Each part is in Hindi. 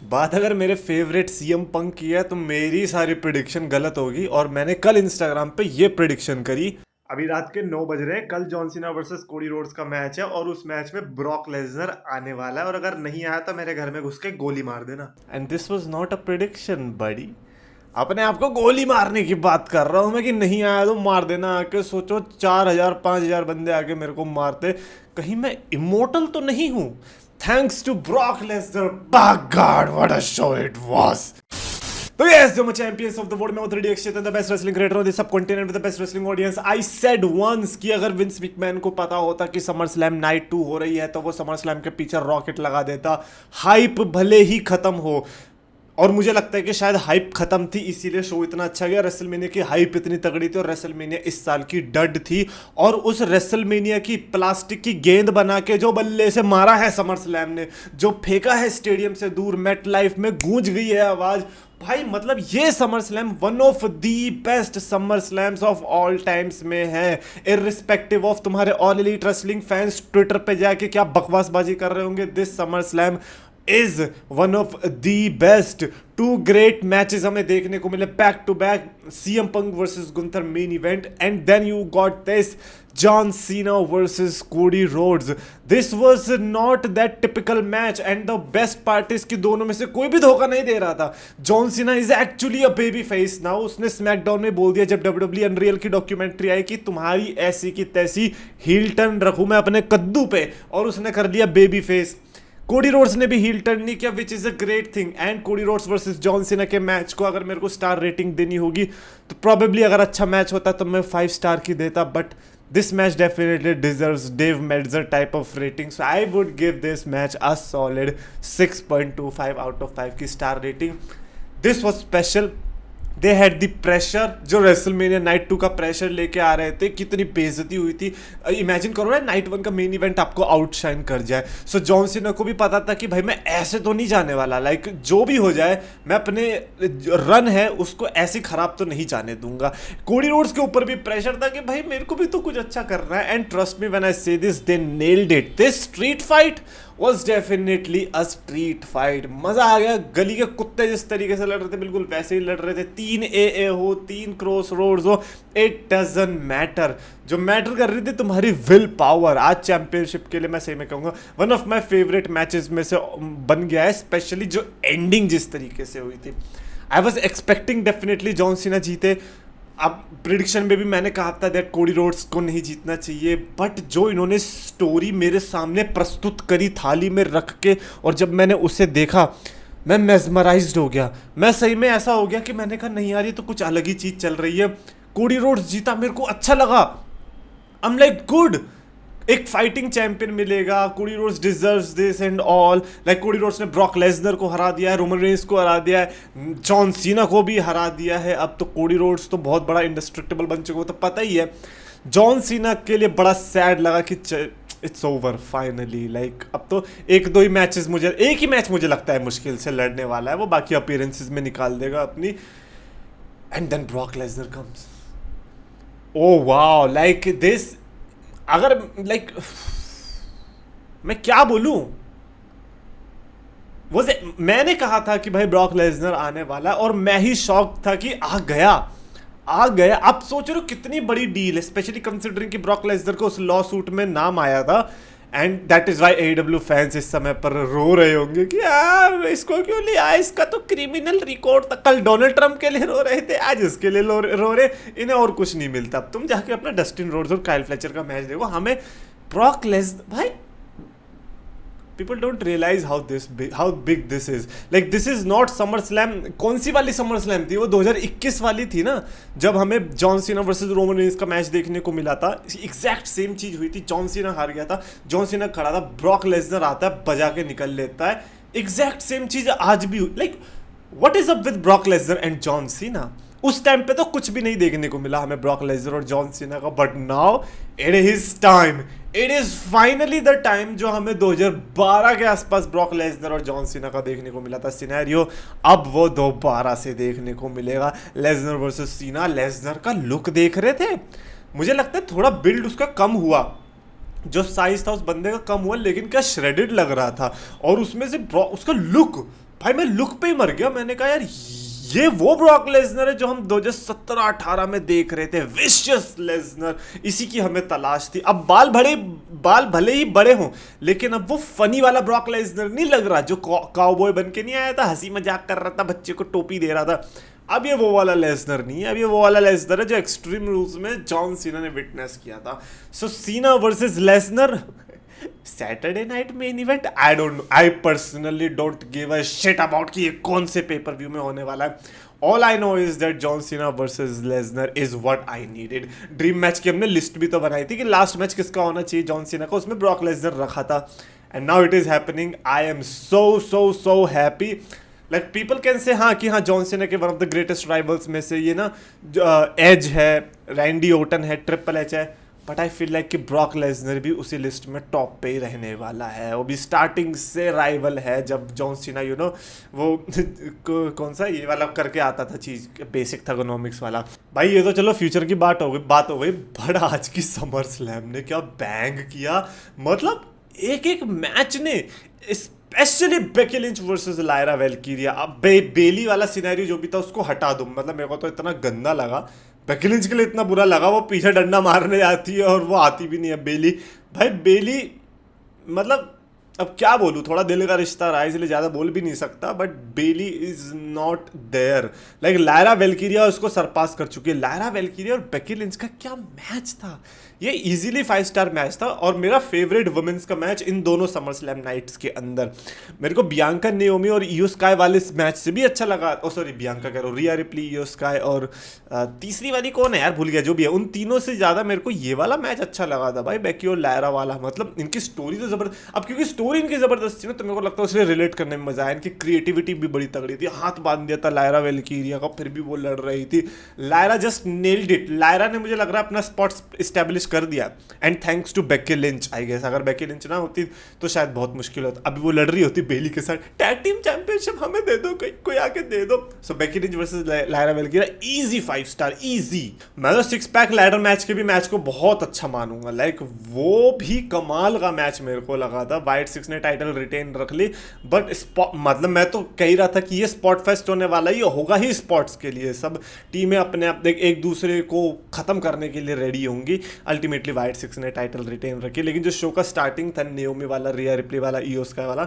बात अगर मेरे फेवरेट सीएम पंक की है तो मेरी सारी प्रिडिक्शन गलत होगी और मैंने कल इंस्टाग्राम पे ये प्रिडिक्शन करी। अभी रात के 9 बज रहे हैं। कल John Cena versus Cody roads का मैच है और उस मैच में ब्रॉक लेसनर आने वाला है और अगर नहीं आया तो मेरे घर में घुस के गोली मार देना। And this was not a prediction buddy, अपने आप को गोली मारने की बात कर रहा हूँ मैं कि नहीं आया तो मार देना। आके सोचो 4,000 5,000 बंदे आके मेरे को मारते, कहीं मैं इमोर्टल तो नहीं हूँ। Thanks to Brock Lesnar, by God what a show it was. तो yes, जो मैं चैंपियंस ऑफ द वर्ल्ड में already Akshit the best wrestling creator of the subcontinent with the best wrestling audience. I said once कि अगर विंस मैकमैन को पता होता कि समर स्लैम नाइट 2 हो रही है तो वो समर स्लैम के पीछे रॉकेट लगा देता, हाइप भले ही खत्म हो। और मुझे लगता है कि शायद हाइप खत्म थी इसीलिए शो इतना अच्छा गया। रेसलमेनिया की हाइप इतनी तगड़ी थी और रेसलमेनिया इस साल की डड थी। और उस रेसलमेनिया की प्लास्टिक की गेंद बना के जो बल्ले से मारा है समर स्लैम ने, जो फेंका है स्टेडियम से दूर, मेट लाइफ में गूंज गई है आवाज। भाई मतलब ये SummerSlam one of the best SummerSlams of all times में है। इररिस्पेक्टिव ऑफ तुम्हारे All Elite Wrestling fans Twitter पे जाके क्या बकवासबाजी कर रहे होंगे, this SummerSlam is one of the best. 2 great matches हमें देखने को मिले back to back, CM Punk versus Gunther main event, and then you got this John Cena versus Cody Rhodes. This was not that typical match and the best part is कि दोनों में से कोई भी धोखा नहीं दे रहा था। John Cena is actually a baby face now. उसने स्मैकडाउन में बोल दिया जब WWE अनरियल की डॉक्यूमेंट्री आई कि तुम्हारी ऐसी की तैसी हील टर्न रखूं मैं अपने कद्दू पे, और उसने कर लिया बेबी फेस। कोडी रोड्स ने भी हील टर्न नहीं किया, which is a great thing. And Cody Rhodes versus John Cena के मैच को अगर मेरे को स्टार रेटिंग देनी होगी तो प्रॉबेबली अगर अच्छा मैच होता तो मैं 5 स्टार की देता, but this match definitely deserves Dave Meltzer type of rating, so I would give this match a solid 6.25 out of 5 की star rating. This was special. They had the pressure, जो रेसलमेनिया नाइट 2 का प्रेशर लेके आ रहे थे, कितनी बेइज्जती हुई थी। इमेजिन करो ना नाइट 1 का मेन इवेंट आपको आउटशाइन कर जाए। सो जॉन सीना को भी पता था कि भाई मैं ऐसे तो नहीं जाने वाला, लाइक जो भी हो जाए मैं अपने रन है उसको ऐसे खराब तो नहीं जाने दूंगा। कोडी रोड्स के ऊपर भी प्रेशर था कि भाई मेरे को भी तो कुछ अच्छा करना है। And trust me when I say this, they nailed it. This street fight was definitely a street fight। मजा आ गया। गली के कुत्ते जिस तरीके से लड़ रहे थे बिल्कुल वैसे ही लड़ रहे थे। 3 AA हो, 3 क्रॉस रोड्स हो, इट डजंट मैटर। जो मैटर कर रही थी तुम्हारी विल पावर। आज चैंपियनशिप के लिए मैं सही में कहूंगा one of my favourite matches में से बन गया है, स्पेशली जो एंडिंग जिस तरीके से हुई थी। I was expecting definitely John Cena जीते। अब प्रिडिक्शन में भी मैंने कहा था दैट कोडी रोड्स को नहीं जीतना चाहिए, बट जो इन्होंने स्टोरी मेरे सामने प्रस्तुत करी थाली में रख के, और जब मैंने उसे देखा मैं मेस्मराइज्ड हो गया। मैं सही में ऐसा हो गया कि मैंने कहा नहीं यार ये तो कुछ अलग ही चीज़ चल रही है। कोडी रोड्स जीता, मेरे को अच्छा लगा। आई एम लाइक गुड, एक फाइटिंग चैंपियन मिलेगा। Cody Rhodes deserves this and all. Like Cody Rhodes ने ब्रॉक लेसनर को हरा दिया है, रोमन रेंस को हरा दिया है, जॉन सीना को भी हरा दिया है। अब तो कोडी रोड्स तो बहुत बड़ा इंडेस्ट्रक्टिबल बन चुका है, तो पता ही है। जॉन सीना के लिए बड़ा सैड लगा कि इट्स ओवर फाइनली। लाइक अब तो एक ही मैच मुझे लगता है मुश्किल से लड़ने वाला है, वो बाकी अपीयरेंसेस में निकाल देगा अपनी। And then Brock Lesnar comes. Oh wow, like this, अगर लाइक मैं क्या बोलूं, वो मैंने कहा था कि भाई ब्रॉक लेसनर आने वाला और मैं ही शॉक था कि आ गया। अब सोच रहे हो कितनी बड़ी डील है, स्पेशली कंसिडरिंग कि ब्रॉक लेसनर को उस लॉ सूट में नाम आया था। And that is why AEW fans इस समय पर रो रहे होंगे कि यार इसको क्यों लिया, इसका तो क्रिमिनल रिकॉर्ड था। कल डोनाल्ड ट्रंप के लिए रो रहे थे, आज इसके लिए रो रहे। इन्हें और कुछ नहीं मिलता। अब तुम जाके अपना डस्टिन रोड्स और काइल फ्लेचर का मैच देखो। हमें ब्रॉक लेसनर, भाई people don't realize how big this is। like this is not summer slam. कौन सी वाली समर स्लैम थी वो? 2021 वाली थी ना, जब हमें John Cena versus Roman Reigns का मैच देखने को मिला था। एग्जैक्ट सेम चीज हुई थी। जॉन सीना हार गया था, जॉन सीना खड़ा था, ब्रॉक लेसनर आता है, बजा के निकल लेता है। एग्जैक्ट सेम चीज आज भी हुई। Like what is up with Brock Lesnar and John सीना? उस टाइम पे तो कुछ भी नहीं देखने को मिला हमें ब्रॉक लेसनर और जॉन सीना का, but now it is time. It is finally the time जो हमें 2012 के आसपास ब्रॉक लेसनर और जॉन सीना का देखने को मिला था सिनेरियो। अब वो दोबारा से देखने को मिलेगा। लेसनर वर्सेस सीना। लेसनर का लुक देख रहे थे, मुझे लगता है थोड़ा बिल्ड उसका कम हुआ, जो साइज था उस बंदे का कम हुआ, लेकिन क्या श्रेडेड लग रहा था। और उसमें से उसका लुक भाई मैं लुक पे ही मर गया। मैंने कहा यार ये वो ब्रॉक लेसनर है जो हम 2017-18 में देख रहे थे, विशियस लेसनर। इसी की हमें तलाश थी। अब बाल भले ही बड़े हों, लेकिन अब वो फनी वाला ब्रॉक लेसनर नहीं लग रहा जो काउबॉय बन के नहीं आया था, हंसी मजाक कर रहा था, बच्चे को टोपी दे रहा था। अब ये वो वाला लेसनर नहीं है, अब ये वो वाला लेसनर है जो एक्सट्रीम रूल्स में जॉन सीना ने विटनेस किया था। So Cena versus Lesnar, Saturday Night Main Event. I personally don't give a shit about कि ये कौन से पेपर व्यू में होने वाला है। All I know is that John Cena versus Lesnar is what I needed. Dream match की हमने लिस्ट भी तो बनाई थी कि लास्ट मैच किसका होना चाहिए जॉन सीना का, उसमें ब्रॉक लेसनर रखा था। And now it is happening. I am so happy. Like people can say हाँ कि हाँ जॉन सीना के one of the greatest rivals में से ये ना एज है, रैंडी ओटन है, ट्रिपल एच है, बट आई फील लाइक कि ब्रॉक लेसनर भी उसी लिस्ट में टॉप पे ही रहने वाला है। वो भी स्टार्टिंग से राइवल है। जब जॉन सीना वो कौन सा ये वाला करके आता था चीज, बेसिक थर्गोनॉमिक्स वाला। भाई ये तो चलो फ्यूचर की बात हो गई, बट आज की समर स्लैम ने क्या बैंग किया। मतलब एक मैच ने, specially Becky Lynch versus Lyra Valkyria. अब बेली वाला सिनेरियो जो भी था उसको हटा दूं, मतलब मेरे को तो इतना गंदा लगा, बेकी लिंच के लिए इतना बुरा लगा। वो पीछे डंडा मारने आती है और वो आती भी नहीं है बेली। भाई बेली मतलब अब क्या बोलूँ, थोड़ा दिल का रिश्ता रहा है इसलिए ज़्यादा बोल भी नहीं सकता, but Bayley is not there. Like Lyra Valkyria उसको सरपास कर चुकी है। लायरा वेल्कीरिया और बेकी लिंच का क्या मैच था, ये इजीली 5 स्टार मैच था और मेरा फेवरेट वुमेन्स का मैच इन दोनों समर स्लैम नाइट्स के अंदर। मेरे को बियांका नेओमी और इयो स्काई वाले मैच से भी अच्छा लगा। ओ सॉरी बियांका कह रहा हूँ, रिया रिप्ली, इयो स्काई और तीसरी वाली कौन है यार, भूल गया, जो भी है। उन तीनों से ज़्यादा मेरे को ये वाला मैच अच्छा लगा था भाई, बेकी और लायरा वाला। मतलब इनकी स्टोरी तो ज़बरदस्त, अब क्योंकि स्टोरी इनकी ज़बरदस्त थी ना तो मेरे को लगता है उसलिए रिलेट करने में मज़ा आया। इनकी क्रिएटिविटी भी बड़ी तगड़ी थी। हाथ बांध दिया था लायरा वेल्कीरिया का, फिर भी वो लड़ रही थी। Lyra just nailed it. Lyra ने मुझे लग रहा है अपना स्पॉट इस्टेब्लिश कर दिया, and thanks to Becky Lynch I guess. अगर बेकी लिंच ना होती तो शायद बहुत मुश्किल होता। अभी वो लड़ रही होती बेली के साथ, टैग टीम चैंपियनशिप हमें दे दो, कोई आके दे दो। So Becky Lynch versus Lyra Valkyria, easy 5 star, easy. मैं तो 6 पैक लैडर मैच के भी मैच को बहुत अच्छा मानूंगा। लाइक वो भी कमाल का मैच मेरे को लगा था। वाइट 6 ने टाइटल रिटेन रख ली, बट मतलब मैं तो कह रहा था कि ये स्पॉट फेस्ट होने वाला ही होगा ही स्पॉट्स के लिए। सब टीमें अपने आप एक दूसरे को खत्म करने के लिए रेडी होंगी। अल्टीमेटली वाइट 6 ने टाइटल रिटेन रखी, लेकिन जो शो का स्टार्टिंग था नेओमी वाला, रिया रिप्ली वाला, इयो स्काई वाला,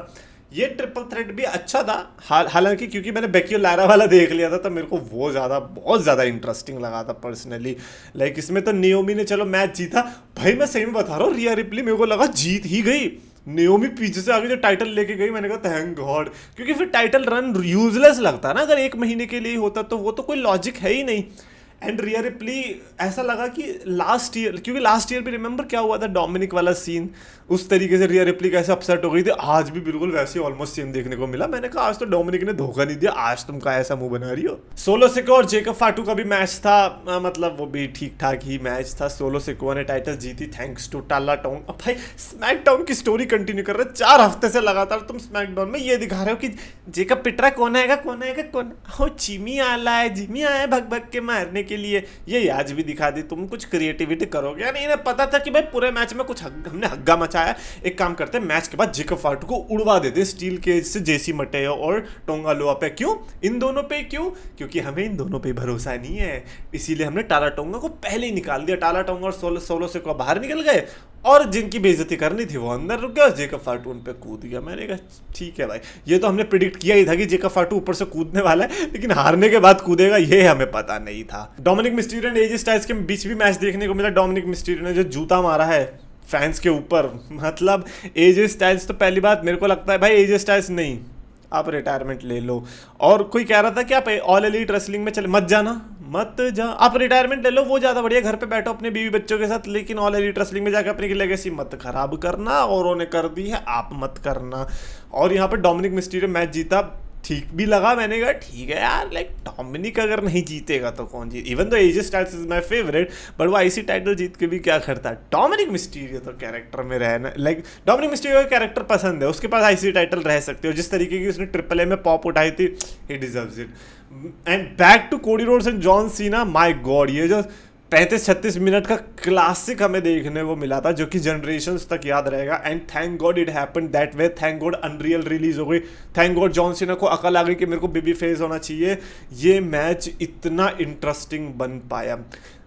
ये ट्रिपल थ्रेट भी अच्छा था। हालांकि क्योंकि मैंने बेकी और लायरा वाला देख लिया था तो मेरे को वो बहुत ज़्यादा इंटरेस्टिंग लगा था पर्सनली। लाइक इसमें तो नेओमी ने चलो मैच जीता। भाई मैं सही में बता रहा हूँ, रिया रिप्ली मेरे को लगा जीत ही गई। नेओमी पीछे से आगे जो टाइटल लेके गई, मैंने कहा थैंक गॉड, क्योंकि फिर टाइटल रन यूजलेस लगता ना। अगर 1 महीने के लिए होता तो वो तो कोई लॉजिक है ही नहीं। एंड रिया रिप्ली ऐसा लगा कि लास्ट ईयर, क्योंकि लास्ट ईयर भी रिमेंबर क्या हुआ था, डोमिनिक वाला सीन, उस तरीके से रिया रिप्ली कैसे अपसेट हो गई थी। आज भी बिल्कुल वैसे ऑलमोस्ट सेम देखने को मिला। मैंने कहा आज तो डोमिनिक ने धोखा नहीं दिया, आज तुम का ऐसा मुंह बना रही हो। सोलो सिको और जेकब फाटू का भी मैच था, मतलब वो भी ठीक ठाक ही मैच था। सोलो सिको ने टाइटल जीती थैंक्स टू टाला टाउन। अब भाई स्मैकडाउन की स्टोरी कंटिन्यू कर रहे हैं 4 हफ्ते से लगातार। तुम स्मैकडाउन में ये दिखा रहे हो कि जेकब पिट रहा, कौन आएगा हो, जिमी आला है, जिमी आया भग भग के मारने के लिए। ये आज भी दिखा दी। तुम कुछ क्रिएटिविटी करोगे या नहीं? इन्हें पता था कि भाई पूरे मैच में कुछ हमने हग्गा मचाया। एक काम करते हैं, मैच के बाद जेकब फाटू को उड़वा देते स्टील केज से जेसी मटेयो और टोंगा लोआ पे। क्यों इन दोनों पे? क्यों? क्योंकि हमें इन दोनों पे भरोसा नहीं है, इसीलिए हमने टाला टोंगा को पहले ही निकाल दिया। टाला टोंगा और सोलो से को बाहर निकल गए और जिनकी बेइज्जती करनी थी वो अंदर रुक गया और जेकब फाटू उन पे कूद गया। मैंने कहा ठीक है भाई, ये तो हमने प्रिडिक्ट किया ही था कि जेकब फाटू ऊपर से कूदने वाला है, लेकिन हारने के बाद कूदेगा ये हमें पता नहीं था। डोमिनिक मिस्टीरियो और एजे स्टाइल्स के बीच भी मैच देखने को मिला। डोमिनिक मिस्टीरियो ने जो जूता मारा है फैंस के ऊपर, मतलब एजे स्टाइल्स तो पहली बात मेरे को लगता है भाई एजे स्टाइल्स नहीं, आप रिटायरमेंट ले लो। और कोई कह रहा था कि आप ऑल एलीट रेसलिंग में चले मत जा, आप रिटायरमेंट ले लो, वो ज़्यादा बढ़िया, घर पे बैठो अपने बीवी बच्चों के साथ, लेकिन ऑल एलीट रेसलिंग में जाकर अपनी लेगेसी मत खराब करना। और उन्होंने कर दी है, आप मत करना। और यहाँ पर डोमिनिक मिस्टीरियो मैच जीता, ठीक भी लगा। मैंने कहा ठीक है यार, लाइक डोमिनिक अगर नहीं जीतेगा तो कौन जीत। Even though AJ Styles is my favourite, but वो आईसी टाइटल जीत के भी क्या करता। डोमिनिक मिस्टीरियो तो कैरेक्टर में रहना, लाइक डोमिनिक मिस्टीरियो का कैरेक्टर पसंद है, उसके पास आईसी टाइटल रह सकते हो। जिस तरीके की उसने ट्रिपल ए में पॉप उठाई थी, he deserves it. And back to Cody Rhodes and John Cena, my God, ये जो 35-36 मिनट का क्लासिक हमें देखने को मिला था, जो कि जनरेशन्स तक याद रहेगा। And thank God it happened that way, thank God unreal release हो गई, थैंक गॉड जॉन सीना को अकल आ गई कि मेरे को बेबी फेस होना चाहिए। ये मैच इतना इंटरेस्टिंग बन पाया,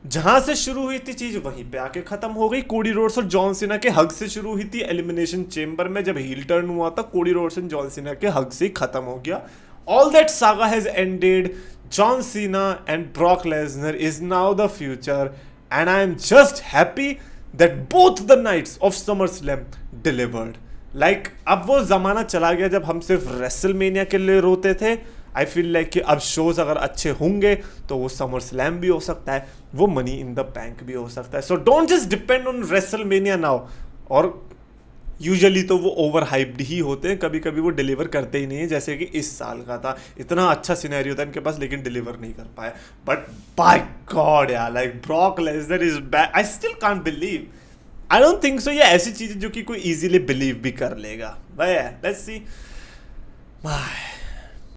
जहां से शुरू हुई थी चीज वहीं पे आके खत्म हो गई। कोडी रोड्स और जॉन सीना के हग से शुरू हुई थी एलिमिनेशन चेंबर में, जब हील टर्न हुआ था कोडी रोड्स एंड जॉन सीना के हग से खत्म हो गया। All that saga has ended, John Cena and Brock Lesnar is now the future, and I am just happy that both the nights of SummerSlam delivered. Like, अब वो ज़माना चला गया जब हम सिर्फ रेसलमेनिया के लिए रोते थे। आई फील लाइक कि अब शोज अगर अच्छे होंगे तो वो SummerSlam भी हो सकता है, वो मनी इन द बैंक भी हो सकता है। So don't just depend on WrestleMania now. और यूजुअली तो वो ओवर हाइप्ड ही होते हैं, कभी कभी वो डिलीवर करते ही नहीं है, जैसे कि इस साल का था। इतना अच्छा सिनेरियो था इनके पास लेकिन डिलीवर नहीं कर पाए। बट बाय गॉड यार, like Brock Lesnar is back, I still can't believe, I don't think so. ये ऐसी चीज़ जो कि कोई इजीली बिलीव भी कर लेगा। Let's see.